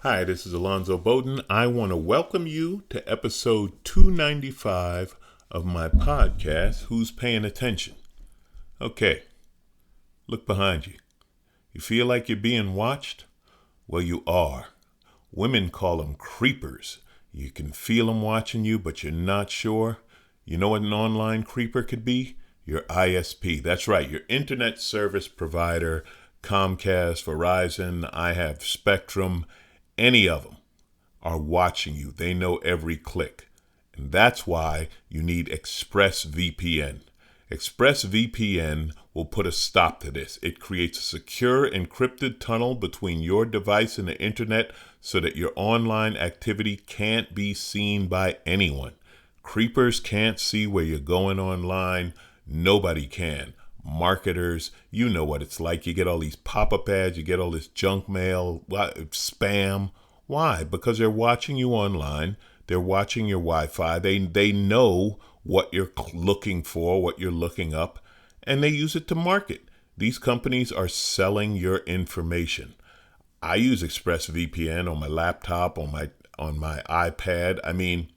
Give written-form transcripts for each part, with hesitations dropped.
Hi, this is Alonzo Bodden. I want to welcome you to episode 295 of my podcast, Who's Paying Attention? Okay, look behind you. You feel like you're being watched? Well, you are. Women call them creepers. You can feel them watching you, but you're not sure. You know what an online creeper could be? Your ISP. That's right, your internet service provider, Comcast, Verizon, I have Spectrum. Any of them are watching you. They know every click. And that's why you need ExpressVPN. ExpressVPN will put a stop to this. It creates a secure encrypted tunnel between your device and the internet so that your online activity can't be seen by anyone. Creepers can't see where you're going online. Nobody can. Marketers, you know what it's like. You get all these pop-up ads, you get all this junk mail, spam. Why? Because they're watching you online. They're watching your Wi-Fi. They know what you're looking for, what you're looking up, and they use it to market. These companies are selling your information. I use ExpressVPN on my laptop, on my iPad. I mean,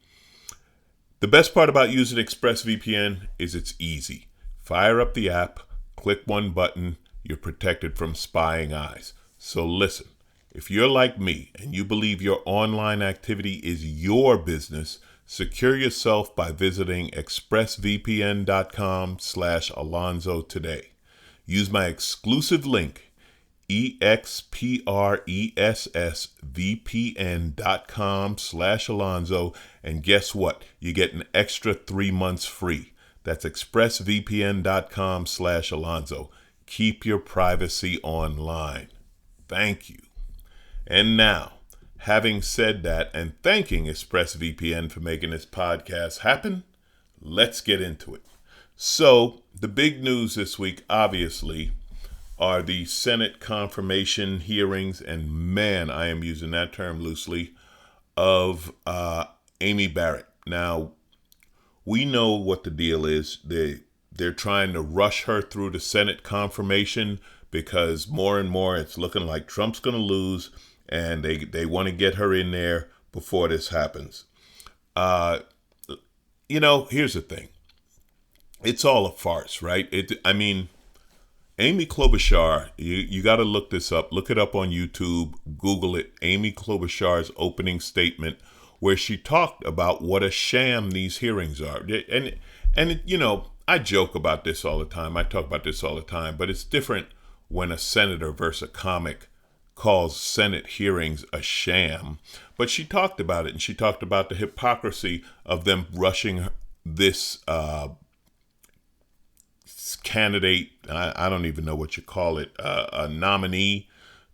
the best part about using ExpressVPN is it's easy. Fire up the app, click one button, you're protected from spying eyes. So listen, if you're like me and you believe your online activity is your business, secure yourself by visiting expressvpn.com/Alonzo today. Use my exclusive link, expressvpn.com/Alonzo, and guess what? You get an extra 3 months free. That's expressvpn.com/Alonzo. Keep your privacy online. Thank you. And now, having said that and thanking ExpressVPN for making this podcast happen, let's get into it. So, the big news this week, obviously, are the Senate confirmation hearings, and man, I am using that term loosely, of Amy Barrett. Now, we know what the deal is. They're trying to rush her through the Senate confirmation because more and more it's looking like Trump's going to lose, and they want to get her in there before this happens. Here's the thing. It's all a farce, right? Amy Klobuchar, you got to look this up. Look it up on YouTube. Google it. Amy Klobuchar's opening statement, where she talked about what a sham these hearings are. I joke about this all the time. I talk about this all the time, but it's different when a senator versus a comic calls Senate hearings a sham. But she talked about it, and she talked about the hypocrisy of them rushing this candidate, I don't even know what you call it, a nominee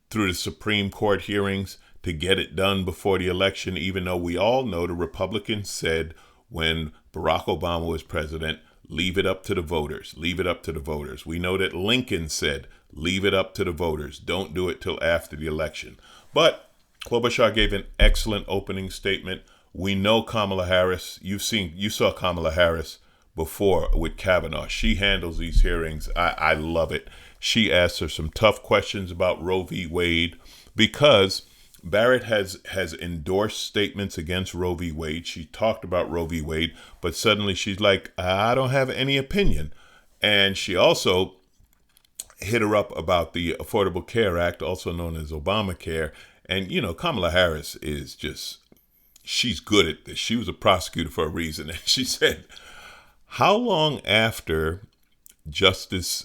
through the Supreme Court hearings to get it done before the election, even though we all know the Republicans said when Barack Obama was president, leave it up to the voters, leave it up to the voters. We know that Lincoln said, leave it up to the voters, don't do it till after the election. But Klobuchar gave an excellent opening statement. We know Kamala Harris, you saw Kamala Harris before with Kavanaugh. She handles these hearings. I love it. She asked her some tough questions about Roe v. Wade because Barrett has endorsed statements against Roe v. Wade. She talked about Roe v. Wade, but suddenly she's like, I don't have any opinion. And she also hit her up about the Affordable Care Act, also known as Obamacare. And, Kamala Harris is she's good at this. She was a prosecutor for a reason. And she said, how long after Judge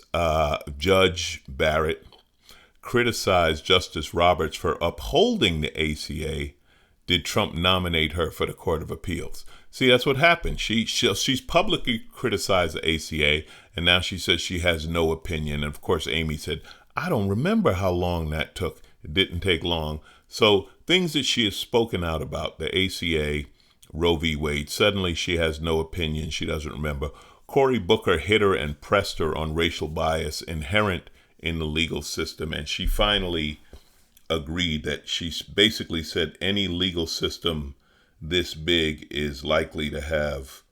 Barrett criticized Justice Roberts for upholding the ACA did Trump nominate her for the Court of Appeals? See, that's what happened. She's publicly criticized the ACA, and now she says she has no opinion. And of course, Amy said, I don't remember how long that took. It didn't take long. So things that she has spoken out about, the ACA, Roe v. Wade, suddenly she has no opinion. She doesn't remember. Cory Booker hit her and pressed her on racial bias inherent in the legal system, and she finally agreed that she basically said any legal system this big is likely to have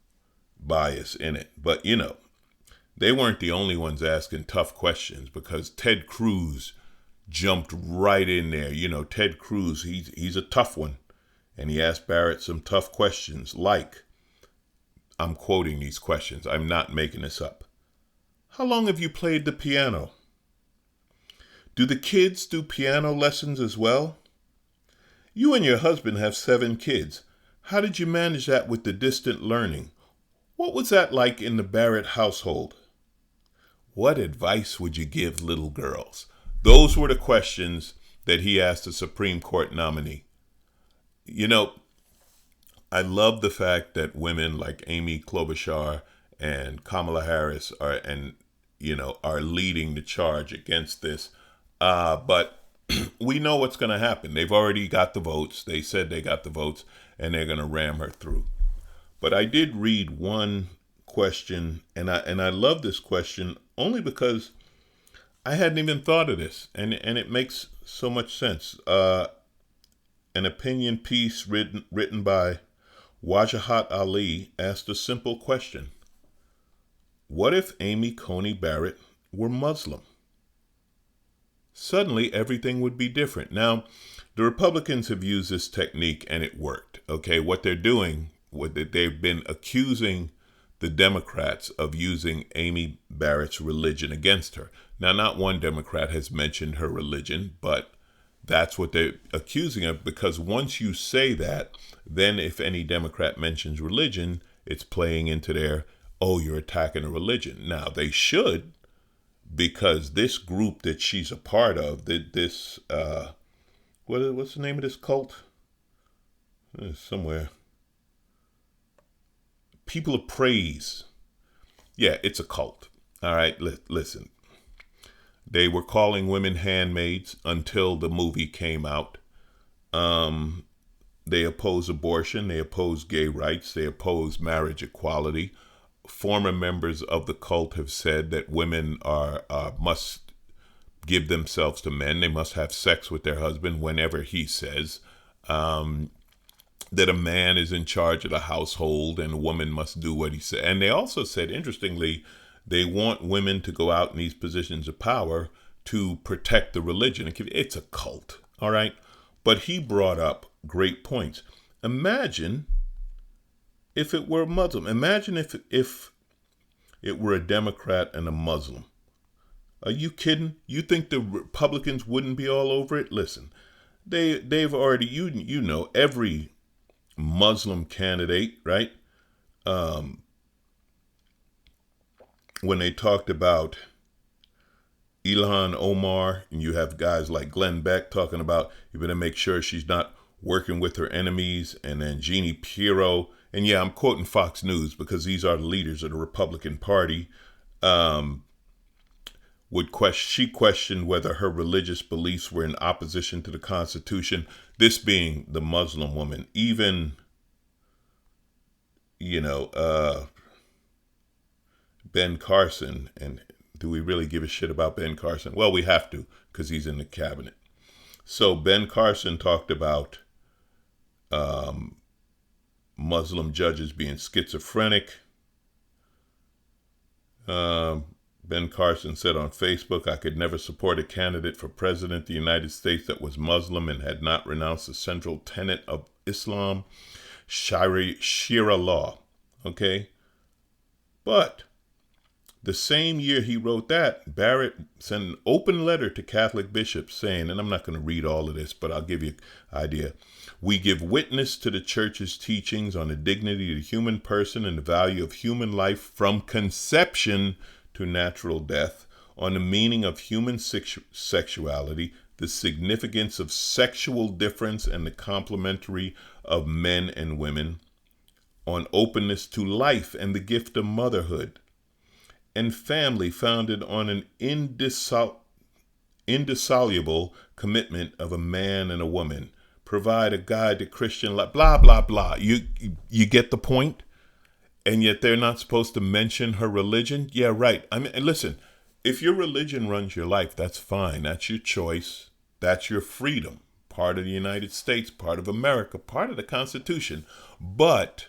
bias in it. But, they weren't the only ones asking tough questions, because Ted Cruz jumped right in there. You know, Ted Cruz, he's a tough one. And he asked Barrett some tough questions like, I'm quoting these questions, I'm not making this up. How long have you played the piano? Do the kids do piano lessons as well? You and your husband have 7 kids. How did you manage that with the distant learning? What was that like in the Barrett household? What advice would you give little girls? Those were the questions that he asked the Supreme Court nominee. You know, I love the fact that women like Amy Klobuchar and Kamala Harris are leading the charge against this. But we know what's going to happen. They've already got the votes. They said they got the votes, and they're going to ram her through. But I did read one question, and I love this question only because I hadn't even thought of this, and it makes so much sense. An opinion piece written by Wajahat Ali asked a simple question. What if Amy Coney Barrett were Muslim? Suddenly, everything would be different. Now, the Republicans have used this technique and it worked. Okay, what they're doing, they've been accusing the Democrats of using Amy Barrett's religion against her. Now, not one Democrat has mentioned her religion, but that's what they're accusing of, because once you say that, then if any Democrat mentions religion, it's playing into their, oh, you're attacking a religion. Now, they should, because this group that she's a part of, what's the name of this cult? Somewhere. People of Praise. Yeah, it's a cult. All right, listen. They were calling women handmaids until the movie came out. They oppose abortion. They oppose gay rights. They oppose marriage equality. Former members of the cult have said that women must give themselves to men. They must have sex with their husband whenever he says. That a man is in charge of the household and a woman must do what he said. And they also said, interestingly, they want women to go out in these positions of power to protect the religion. It's a cult, all right? But he brought up great points. Imagine if it were a Muslim. Imagine if it were a Democrat and a Muslim. Are you kidding? You think the Republicans wouldn't be all over it? Listen, they've already, you know, every Muslim candidate, right? When they talked about Ilhan Omar, and you have guys like Glenn Beck talking about you better make sure she's not working with her enemies, and then Jeannie Pirro, and yeah, I'm quoting Fox News because these are the leaders of the Republican Party, she questioned whether her religious beliefs were in opposition to the Constitution, this being the Muslim woman. Even, Ben Carson, and do we really give a shit about Ben Carson? Well, we have to, because he's in the cabinet. So Ben Carson talked about Muslim judges being schizophrenic. Ben Carson said on Facebook, I could never support a candidate for president of the United States that was Muslim and had not renounced the central tenet of Islam, Sharia law. Okay? But the same year he wrote that, Barrett sent an open letter to Catholic bishops saying, and I'm not going to read all of this, but I'll give you an idea. We give witness to the church's teachings on the dignity of the human person and the value of human life from conception to natural death, on the meaning of human sexuality, the significance of sexual difference and the complementary of men and women, on openness to life and the gift of motherhood, and family founded on an indissoluble commitment of a man and a woman, provide a guide to Christian life, blah, blah, blah. You get the point? And yet they're not supposed to mention her religion? Yeah, right. I mean, listen, if your religion runs your life, that's fine. That's your choice. That's your freedom. Part of the United States, part of America, part of the Constitution. But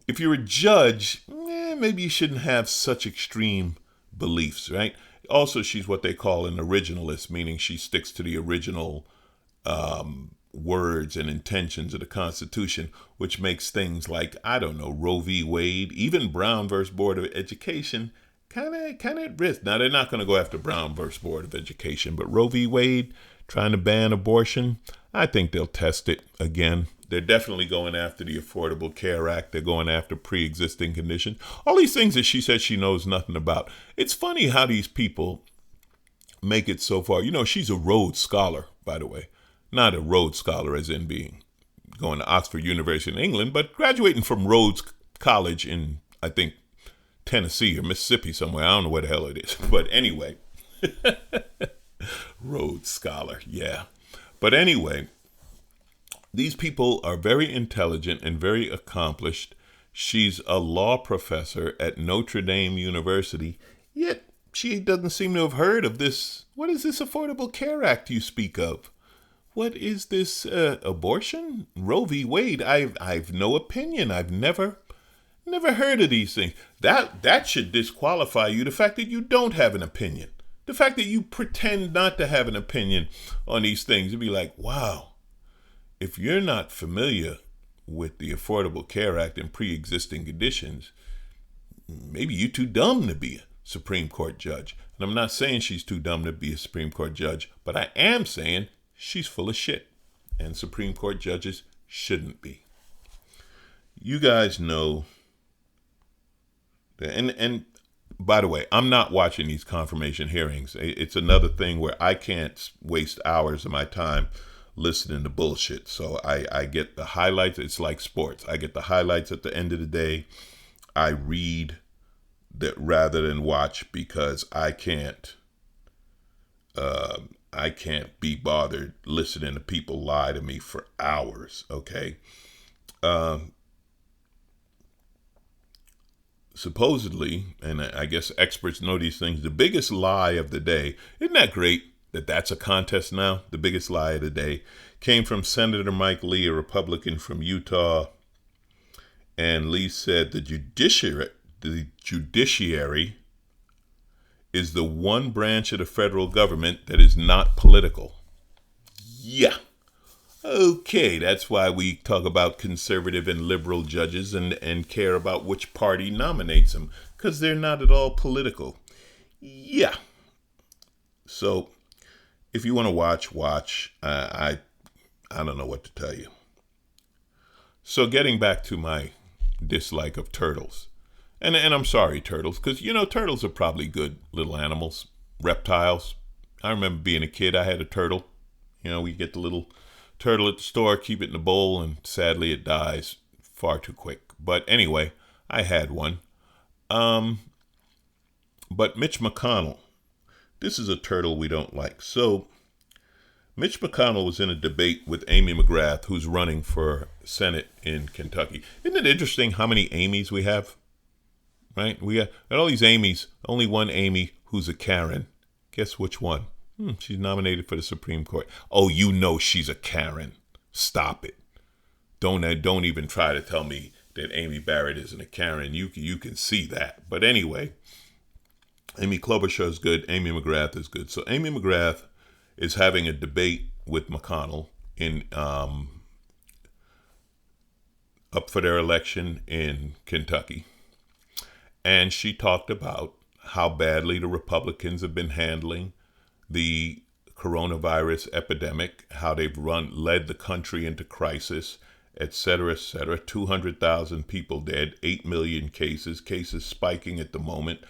if you're a judge, maybe you shouldn't have such extreme beliefs, right? also she's what they call an originalist, meaning she sticks to the original words and intentions of the Constitution, which makes things like, I don't know, Roe v. Wade, even Brown versus Board of Education, kind of at risk. Now, they're not going to go after Brown versus Board of Education, but Roe v. Wade, trying to ban abortion, I think they'll test it again. They're definitely going after the Affordable Care Act. They're going after pre-existing conditions. All these things that she says she knows nothing about. It's funny how these people make it so far. You know, she's a Rhodes Scholar, by the way. Not a Rhodes Scholar as in being going to Oxford University in England, but graduating from Rhodes College in, I think, Tennessee or Mississippi somewhere. I don't know where the hell it is. But anyway, Rhodes Scholar, yeah. But anyway, these people are very intelligent and very accomplished. She's a law professor at Notre Dame University, yet she doesn't seem to have heard of this. What is this Affordable Care Act you speak of? What is this abortion? Roe v. Wade? I've no opinion. I've never heard of these things. That should disqualify you. The fact that you don't have an opinion. The fact that you pretend not to have an opinion on these things. It'd be like, wow. If you're not familiar with the Affordable Care Act and pre-existing conditions, maybe you're too dumb to be a Supreme Court judge. And I'm not saying she's too dumb to be a Supreme Court judge, but I am saying she's full of shit. And Supreme Court judges shouldn't be. You guys know that, and by the way, I'm not watching these confirmation hearings. It's another thing where I can't waste hours of my time listening to bullshit. So I get the highlights. It's like sports. I get the highlights at the end of the day. I read that rather than watch because I can't be bothered listening to people lie to me for hours. Okay. Supposedly, and I guess experts know these things, the biggest lie of the day, isn't that great? That's a contest now. The biggest lie of the day came from Senator Mike Lee, a Republican from Utah. And Lee said the judiciary is the one branch of the federal government that is not political. Yeah. Okay, that's why we talk about conservative and liberal judges and care about which party nominates them, because they're not at all political. Yeah. So if you want to watch. I don't know what to tell you. So getting back to my dislike of turtles. And I'm sorry, turtles, because, you know, turtles are probably good little animals, reptiles. I remember being a kid, I had a turtle. You know, we get the little turtle at the store, keep it in the bowl, and sadly it dies far too quick. But anyway, I had one. But Mitch McConnell, this is a turtle we don't like. So Mitch McConnell was in a debate with Amy McGrath, who's running for Senate in Kentucky. Isn't it interesting how many Amys we have? Right? We got all these Amys, only one Amy who's a Karen. Guess which one? She's nominated for the Supreme Court. Oh, you know she's a Karen. Stop it. Don't even try to tell me that Amy Barrett isn't a Karen. You can see that. But anyway, Amy Klobuchar is good. Amy McGrath is good. So Amy McGrath is having a debate with McConnell in up for their election in Kentucky. And she talked about how badly the Republicans have been handling the coronavirus epidemic, how they've led the country into crisis, et cetera, 200,000 people dead, 8 million cases spiking at the moment,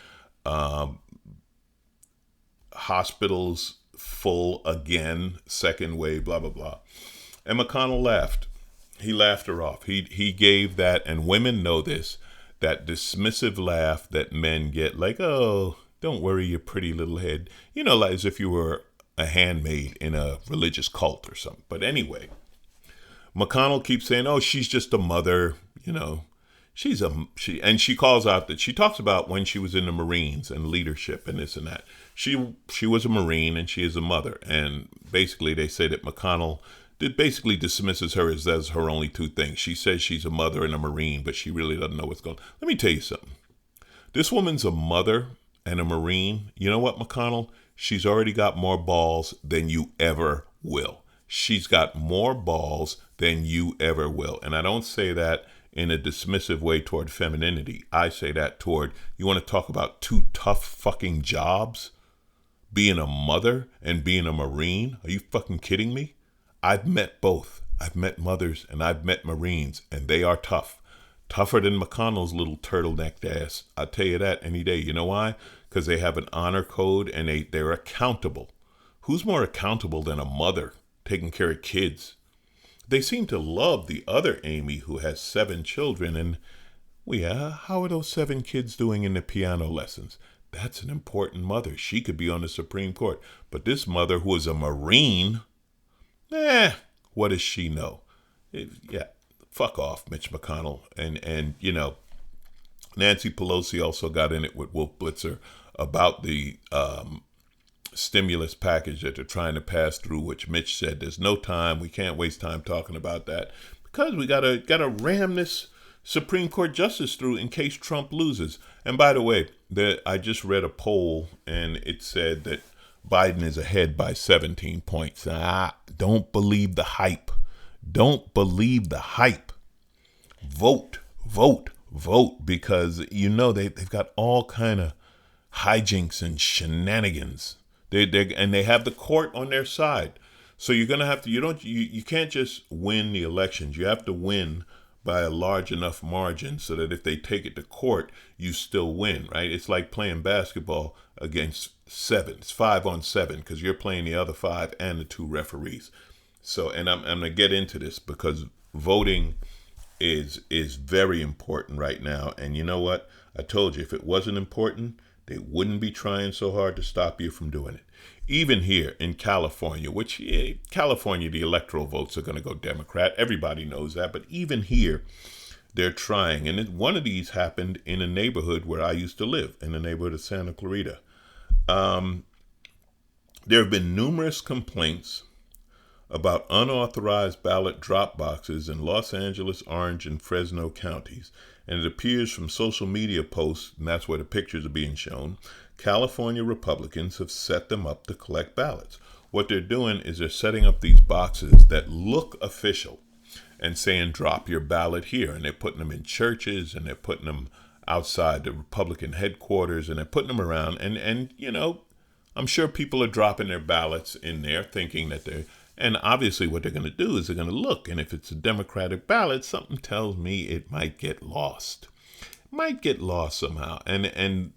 hospitals full again, second wave, blah, blah, blah. And McConnell laughed. He laughed her off. He gave that, and women know this, that dismissive laugh that men get, like, oh, don't worry your pretty little head. You know, like as if you were a handmaid in a religious cult or something. But anyway, McConnell keeps saying, oh, she's just a mother, you know. She calls out that she talks about when she was in the Marines and leadership and this and that. She was a Marine and she is a mother. And basically they say that McConnell basically dismisses her as her only two things. She says she's a mother and a Marine, but she really doesn't know what's going on. Let me tell you something. This woman's a mother and a Marine, you know what, McConnell? She's already got more balls than you ever will. She's got more balls than you ever will. And I don't say that in a dismissive way toward femininity. I say that toward, you want to talk about two tough fucking jobs? Being a mother and being a Marine? Are you fucking kidding me? I've met both. I've met mothers and I've met Marines, and they are tough. Tougher than McConnell's little turtlenecked ass. I'll tell you that any day. You know why? Because they have an honor code and they're accountable. Who's more accountable than a mother taking care of kids? They seem to love the other Amy who has 7 children. And, well, yeah, how are those 7 kids doing in the piano lessons? That's an important mother. She could be on the Supreme Court. But this mother who is a Marine, what does she know? Fuck off, Mitch McConnell. And you know, Nancy Pelosi also got in it with Wolf Blitzer about the stimulus package that they're trying to pass through, which Mitch said there's no time. We can't waste time talking about that because we gotta ram this Supreme Court justice through in case Trump loses. And by the way, I just read a poll and it said that Biden is ahead by 17 points. Don't believe the hype. Don't believe the hype. Vote, because you know they've got all kind of hijinks and shenanigans. They have the court on their side. So you're gonna have to. You can't just win the elections. You have to win by a large enough margin so that if they take it to court, you still win, right? It's like playing basketball against 7. It's 5 on 7 because you're playing the other 5 and the 2 referees. So, and I'm going to get into this because voting is very important right now. And you know what? I told you, if it wasn't important, they wouldn't be trying so hard to stop you from doing it. Even here in California, California, the electoral votes are going to go Democrat. Everybody knows that. But even here, they're trying. And one of these happened in a neighborhood where I used to live, in the neighborhood of Santa Clarita. There have been numerous complaints about unauthorized ballot drop boxes in Los Angeles, Orange, and Fresno counties. And it appears from social media posts, and that's where the pictures are being shown, California Republicans have set them up to collect ballots. What they're doing is they're setting up these boxes that look official and saying, drop your ballot here. And they're putting them in churches, and they're putting them outside the Republican headquarters, and they're putting them around. And you know, I'm sure people are dropping their ballots in there thinking that they're, and obviously what they're going to do is they're going to look. And if it's a Democratic ballot, something tells me it might get lost. Might get lost somehow. And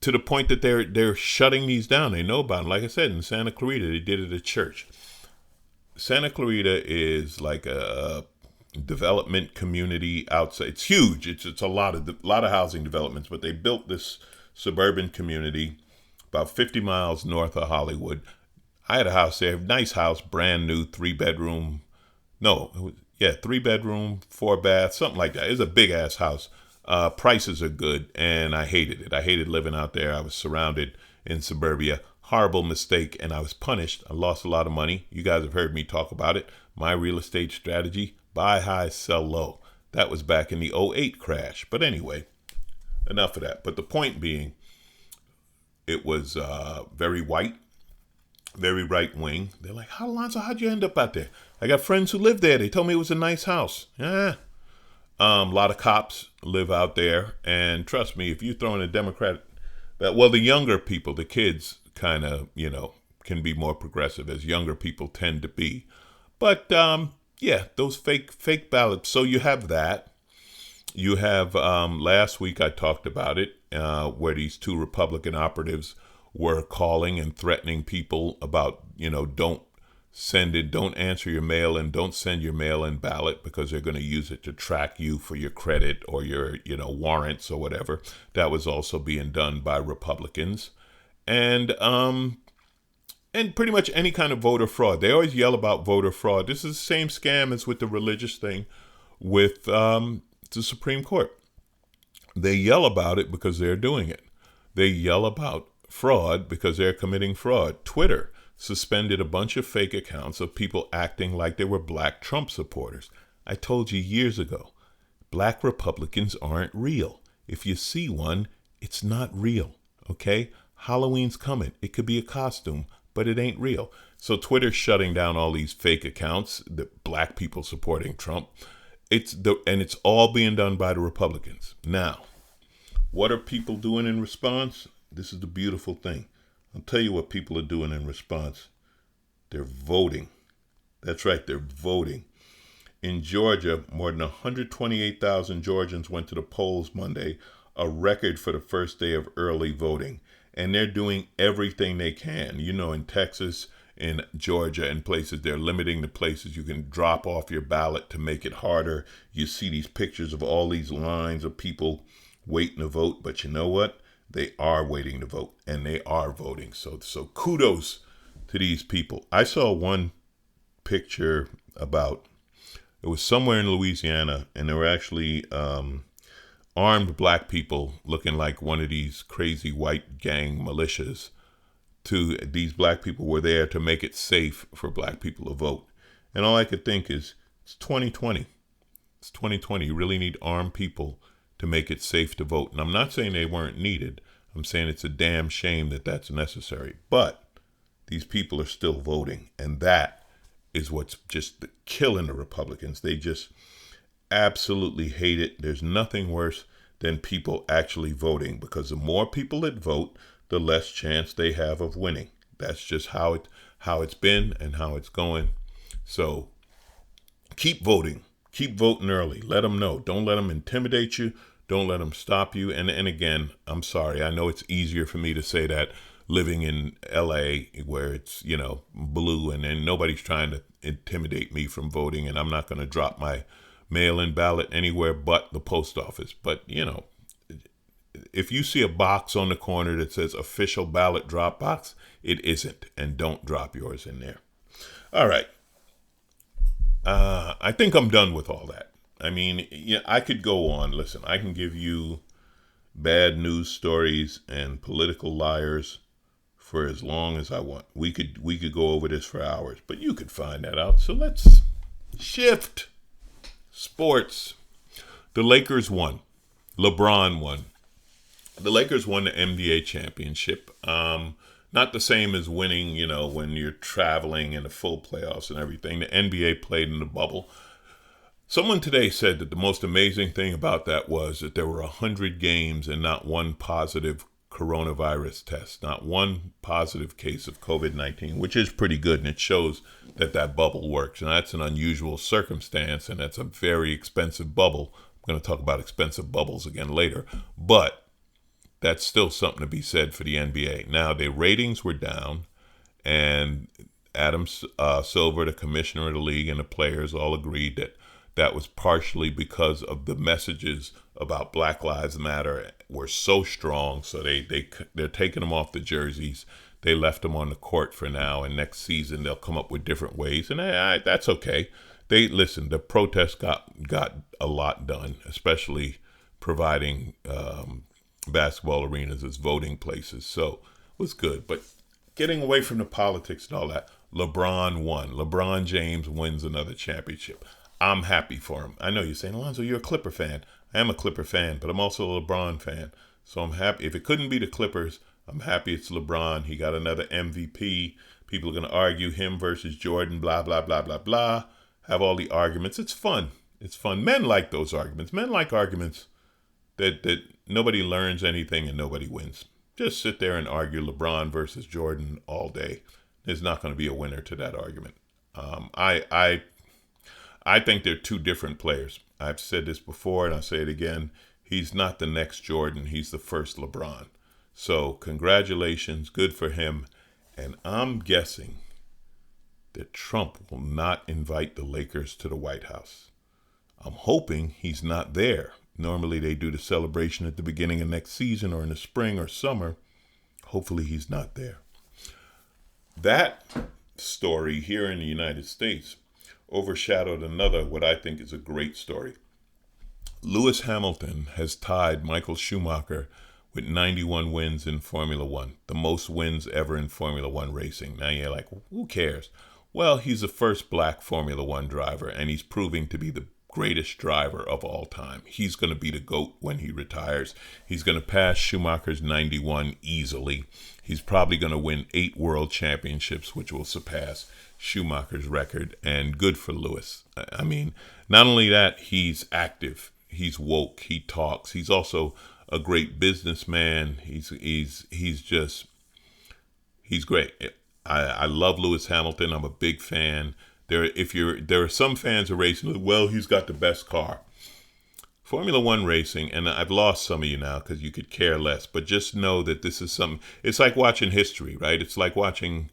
to the point that they're shutting these down. They know about them. Like I said, in Santa Clarita, they did it at church. Santa Clarita is like a development community outside. It's huge. It's a lot of housing developments, but they built this suburban community about 50 miles north of Hollywood. I had a house there, nice house, brand new, 3-bedroom. 3-bedroom, 4-bath, something like that. It was a big ass house. Prices are good, and I hated it. I hated living out there. I was surrounded in suburbia. Horrible mistake, and I was punished. I lost a lot of money. You guys have heard me talk about it. My real estate strategy, buy high, sell low. That was back in the '08 crash. But anyway, enough of that. But the point being, it was very white, very right wing. They're like, Alonzo, how'd you end up out there? I got friends who live there. They told me it was a nice house. A lot of cops live out there. And trust me, if you throw in a Democrat, the younger people, the kids kind of, can be more progressive, as younger people tend to be. But those fake ballots. So you have that. You have, last week I talked about it, where these 2 Republican operatives were calling and threatening people about, don't answer your mail and don't send your mail-in ballot because they're going to use it to track you for your credit or your, warrants or whatever. That was also being done by Republicans. And pretty much any kind of voter fraud. They always yell about voter fraud. This is the same scam as with the religious thing with the Supreme Court. They yell about it because they're doing it. They yell about fraud because they're committing fraud. Twitter suspended a bunch of fake accounts of people acting like they were black Trump supporters. I told you years ago, black Republicans aren't real. If you see one, it's not real. okay? Halloween's coming. It could be a costume, but it ain't real. So Twitter's shutting down all these fake accounts, the black people supporting Trump. It's all being done by the Republicans. Now, what are people doing in response? This is the beautiful thing. I'll tell you what people are doing in response. They're voting. That's right, they're voting. In Georgia, more than 128,000 Georgians went to the polls Monday, a record for the first day of early voting. And they're doing everything they can. You know, in Texas, in Georgia, and places, they're limiting the places you can drop off your ballot to make it harder. You see these pictures of all these lines of people waiting to vote. But you know what? They are waiting to vote, and they are voting. So kudos to these people. I saw one picture it was somewhere in Louisiana, and there were actually armed black people looking like one of these crazy white gang militias. These black people were there to make it safe for black people to vote. And all I could think is, it's 2020. It's 2020. You really need armed people to make it safe to vote. And I'm not saying they weren't needed. I'm saying it's a damn shame that that's necessary. But these people are still voting. And that is what's just killing the Republicans. They just absolutely hate it. There's nothing worse than people actually voting, because the more people that vote, the less chance they have of winning. That's just how it's been and how it's going. So keep voting. Keep voting early. Let them know. Don't let them intimidate you. Don't let them stop you. And again, I'm sorry. I know it's easier for me to say that living in LA where it's, blue, and nobody's trying to intimidate me from voting, and I'm not going to drop my mail-in ballot anywhere but the post office. But, if you see a box on the corner that says official ballot drop box, it isn't, and don't drop yours in there. All right. I think I'm done with all that. I mean, I could go on. Listen, I can give you bad news stories and political liars for as long as I want. We could go over this for hours, but you could find that out. So let's shift. Sports. The Lakers won. LeBron won. The Lakers won the NBA championship. Not the same as winning, when you're traveling in the full playoffs and everything. The NBA played in the bubble. Someone today said that the most amazing thing about that was that there were 100 games and not one positive coronavirus test, not one positive case of COVID-19, which is pretty good, and it shows that bubble works. And that's an unusual circumstance, and that's a very expensive bubble. I'm going to talk about expensive bubbles again later, but that's still something to be said for the NBA. Now, the ratings were down, and Adam Silver, the commissioner of the league, and the players all agreed that was partially because of the messages about Black Lives Matter were so strong. So they're taking them off the jerseys. They left them on the court for now, and next season they'll come up with different ways, and that's okay. The protest got a lot done, especially providing basketball arenas as voting places. So it was good. But getting away from the politics and all that, LeBron won. LeBron James wins another championship. I'm happy for him. I know you're saying, Alonzo, you're a Clipper fan. I am a Clipper fan, but I'm also a LeBron fan. So I'm happy. If it couldn't be the Clippers, I'm happy it's LeBron. He got another MVP. People are going to argue him versus Jordan, blah, blah, blah, blah, blah. Have all the arguments. It's fun. It's fun. Men like those arguments. Men like arguments that nobody learns anything and nobody wins. Just sit there and argue LeBron versus Jordan all day. There's not going to be a winner to that argument. I think they're two different players. I've said this before and I'll say it again. He's not the next Jordan. He's the first LeBron. So congratulations. Good for him. And I'm guessing that Trump will not invite the Lakers to the White House. I'm hoping he's not there. Normally they do the celebration at the beginning of next season or in the spring or summer. Hopefully he's not there. That story here in the United States overshadowed another, what I think is a great story. Lewis Hamilton has tied Michael Schumacher with 91 wins in Formula One, the most wins ever in Formula One racing. Now you're like, who cares? Well, he's the first black Formula One driver, and he's proving to be the greatest driver of all time. He's going to be the GOAT when he retires. He's going to pass Schumacher's 91 easily. He's probably going to win 8 world championships, which will surpass Schumacher's record. And good for Lewis. I mean, not only that, he's active. He's woke. He talks. He's also a great businessman. He's great. I love Lewis Hamilton. I'm a big fan. There are some fans of racing. Well, he's got the best car. Formula One racing, and I've lost some of you now because you could care less. But just know that this is something. It's like watching history, right? It's like watching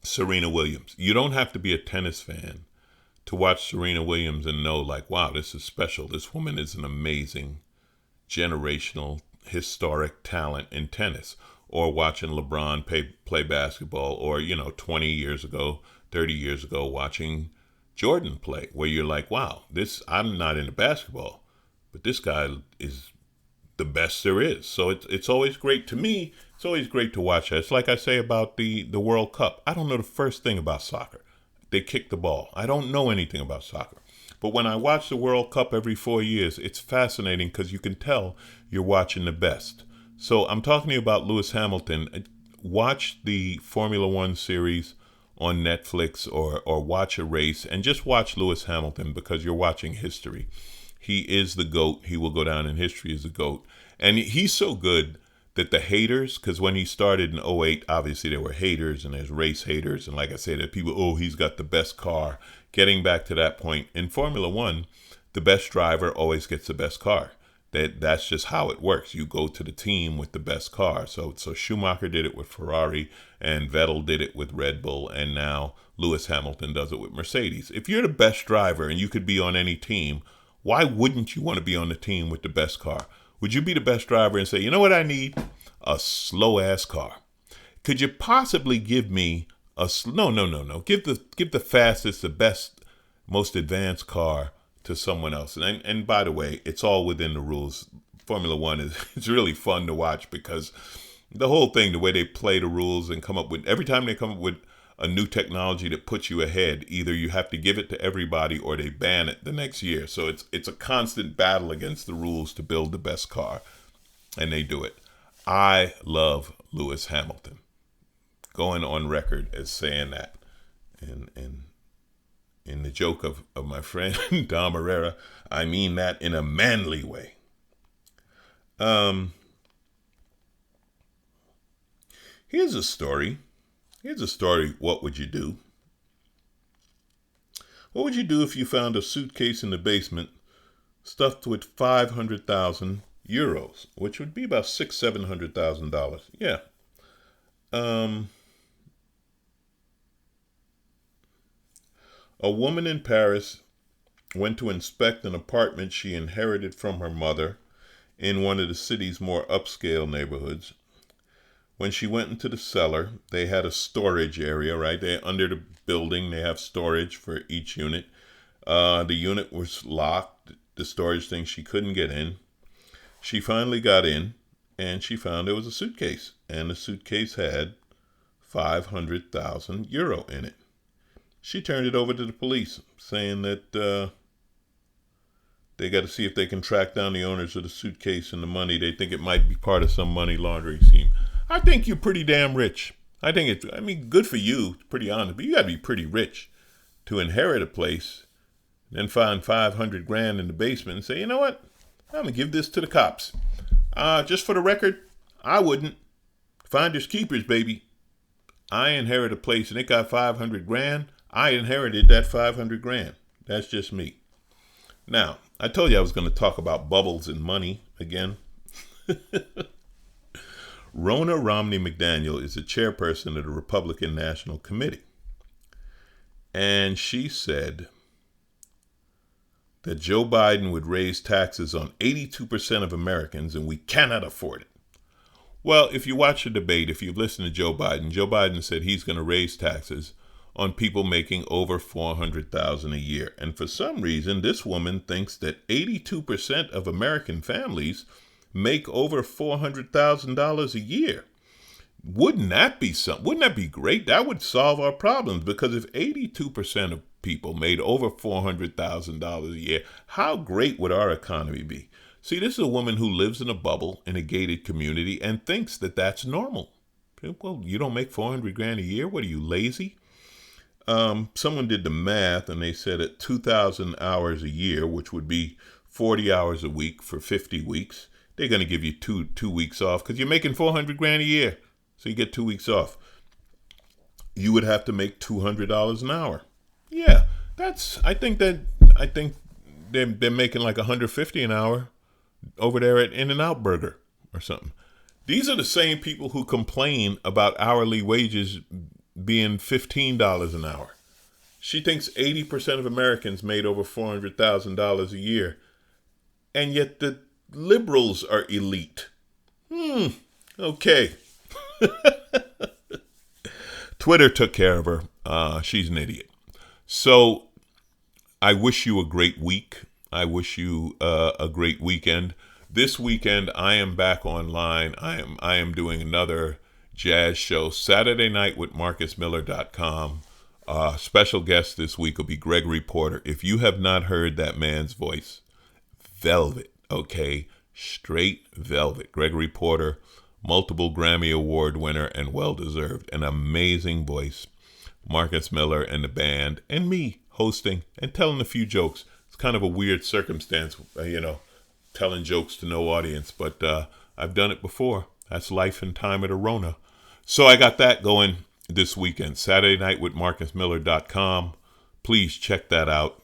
Serena Williams. You don't have to be a tennis fan to watch Serena Williams and know, like, wow, this is special. This woman is an amazing, generational, historic talent in tennis. Or watching LeBron play basketball, or, 20 years ago, 30 years ago, watching Jordan play, where you're like, wow, I'm not into basketball, but this guy is the best there is. So it's always great to me. It's always great to watch that. It's like I say about the World Cup. I don't know the first thing about soccer. They kick the ball. I don't know anything about soccer. But when I watch the World Cup every 4 years, it's fascinating because you can tell you're watching the best. So I'm talking to you about Lewis Hamilton. Watch the Formula One series on Netflix, or watch a race, and just watch Lewis Hamilton because you're watching history. He is the GOAT. He will go down in history as the GOAT. And he's so good that the haters, because when he started in '08, obviously there were haters and there's race haters. And like I said, there are people, oh, he's got the best car. Getting back to that point, in Formula One, the best driver always gets the best car. That's just how it works. You go to the team with the best car. So Schumacher did it with Ferrari, and Vettel did it with Red Bull, and now Lewis Hamilton does it with Mercedes. If you're the best driver and you could be on any team, why wouldn't you want to be on the team with the best car? Would you be the best driver and say, you know what I need? A slow-ass car. Could you possibly give me no. Give the fastest, the best, most advanced car to someone else. And by the way, it's all within the rules. Formula One it's really fun to watch because the whole thing, the way they play the rules and every time they come up with a new technology that puts you ahead, either you have to give it to everybody or they ban it the next year. So it's a constant battle against the rules to build the best car, and they do it. I love Lewis Hamilton. Going on record as saying that. And in the joke of my friend Dom Herrera, I mean that in a manly way. Here's a story. What would you do? What would you do if you found a suitcase in the basement stuffed with 500,000 euros, which would be about $700,000? Yeah. A woman in Paris went to inspect an apartment she inherited from her mother in one of the city's more upscale neighborhoods. When she went into the cellar, they had a storage area, right? Under the building, they have storage for each unit. The unit was locked, the storage thing, she couldn't get in. She finally got in, and she found there was a suitcase, and the suitcase had 500,000 euro in it. She turned it over to the police, saying that they got to see if they can track down the owners of the suitcase and the money. They think it might be part of some money laundering scheme. I think you're pretty damn rich. Good for you, pretty honest, but you got to be pretty rich to inherit a place, then find 500 grand in the basement and say, you know what? I'm going to give this to the cops. Just for the record, I wouldn't. Finders keepers, baby. I inherit a place and it got 500 grand. I inherited that 500 grand. That's just me. Now, I told you I was going to talk about bubbles and money again. Rona Romney McDaniel is the chairperson of the Republican National Committee. And she said that Joe Biden would raise taxes on 82% of Americans and we cannot afford it. Well, if you watch the debate, if you listen to Joe Biden said he's going to raise taxes on people making over $400,000 a year. And for some reason, this woman thinks that 82% of American families make over $400,000 a year. Wouldn't that be something? Wouldn't that be great? That would solve our problems, because if 82% of people made over $400,000 a year, how great would our economy be? See, this is a woman who lives in a bubble in a gated community and thinks that that's normal. Well, you don't make 400 grand a year? What are you, lazy? Someone did the math and they said at 2,000 hours a year, which would be 40 hours a week for 50 weeks, they're going to give you two weeks off because you're making 400 grand a year. So you get 2 weeks off. You would have to make $200 an hour. Yeah, I think they're making like 150 an hour over there at In-N-Out Burger or something. These are the same people who complain about hourly wages being $15 an hour. She thinks 80% of Americans made over $400,000 a year, and yet the liberals are elite. Okay. Twitter took care of her. She's an idiot. So I wish you a great week. I wish you a great weekend. This weekend, I am back online. I am doing another jazz show Saturday night with MarcusMiller.com. Special guest this week will be Gregory Porter. If you have not heard that man's voice, velvet, okay? Straight velvet. Gregory Porter, multiple Grammy Award winner and well-deserved. An amazing voice. Marcus Miller and the band and me hosting and telling a few jokes. It's kind of a weird circumstance, telling jokes to no audience, but I've done it before. That's life and time at a Rona. So I got that going this weekend. Saturday night with MarcusMiller.com. Please check that out.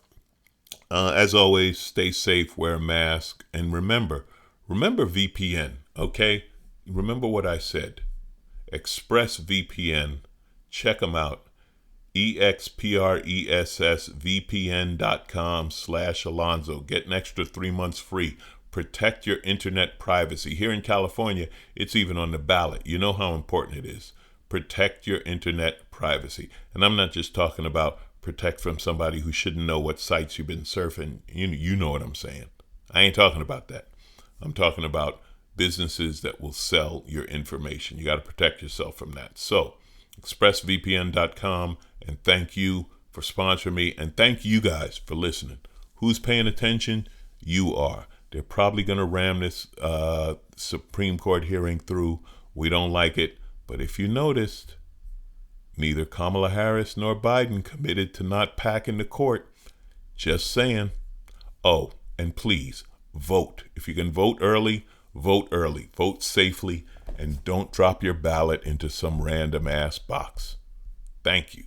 As always, stay safe, wear a mask, and remember VPN, okay? Remember what I said. ExpressVPN. Check them out. expressvpn.com/Alonzo. Get an extra 3 months free. Protect your internet privacy. Here in California, it's even on the ballot. You know how important it is. Protect your internet privacy. And I'm not just talking about protect from somebody who shouldn't know what sites you've been surfing. You know what I'm saying. I ain't talking about that. I'm talking about businesses that will sell your information. You got to protect yourself from that. So, expressvpn.com, and thank you for sponsoring me, and thank you guys for listening. Who's paying attention? You are. They're probably going to ram this Supreme Court hearing through. We don't like it. But if you noticed, neither Kamala Harris nor Biden committed to not packing the court. Just saying. Oh, and please, vote. If you can vote early, vote early. Vote safely, and don't drop your ballot into some random ass box. Thank you.